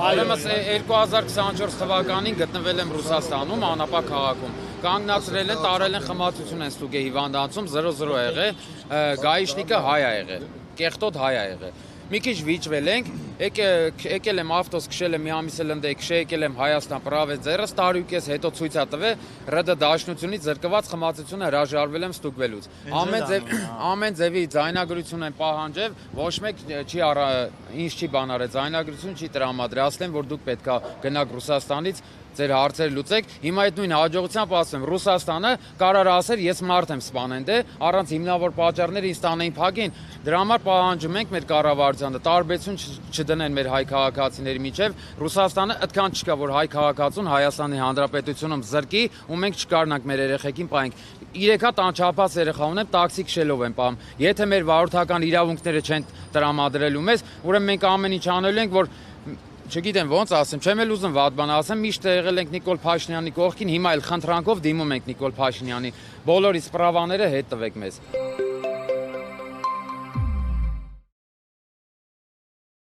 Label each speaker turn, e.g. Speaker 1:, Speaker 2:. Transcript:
Speaker 1: Ուրեմն 2024 թվականին գտնվել եմ Ռուսաստանում, Անապա քաղաքում։ Կանգնացրել են, տարել են խմացություն են ստուգե հիվանդանոցում 0-0 ա եղել, գայիշնիկը հայ ա եղել, կեղտոտ հայ ա եղել։ Մի քիչ վիճվել ենք, եկել եմ ավտոս քշել եմ մի ամիս էլ ընդ քշել եկել եմ Հայաստան պրավետ ձեռս տարուկես հետո ցույց ա տվել ՌԴ դաշնությունից զրկված խմացությունը հրաժարվել եմ ստուգվելուց։ Ամեն ձևի ձայնագրություն են պահանջել, ոչ մեկ չի ինչ չի բան արել, ձայնագրություն չի տրամադրել, ասել են որ դուք պետքա գնաք Ռուսաստանից ձեր հարցերը լուծեք։ Հիմա այդ նույն հաջողությամբ ասեմ, Ռուսաստանը կարար ասել ես մարդ եմ սպանեն դե, առանց հիմնավոր պատճառներ ինձ տանեին փակին։ Դրա համար պահանջում ենք մեր կառավարությանը տարբերություն չդնեն մեր հայ քաղաքացիների միջև։ Ռուսաստանը այդքան չկա, որ հայ քաղաքացուն Հայաստանի Հանրապետությունում զրկի ու մենք չկարողանանք մեր երեխեքին պահենք։ 3 հատ անչափած երեխա ունեմ, տաքսի քշելով եմ պահում։ Եթե մեր վարորդական իրավունքները չեն տրամադրելու մեզ, ուրեմն մենք ամեն ինչ անելու ենք, որ չգիտեմ ոնց ասեմ, չեմ էլ ուզում վատ բան ասեմ, միշտ եղել ենք Նիկոլ Փաշինյանի կողքին, հիմա էլ խնդրանքով դիմում ենք Նիկոլ Փաշինյանի։ Բոլորի սպրավաները հետ տվեք մեզ։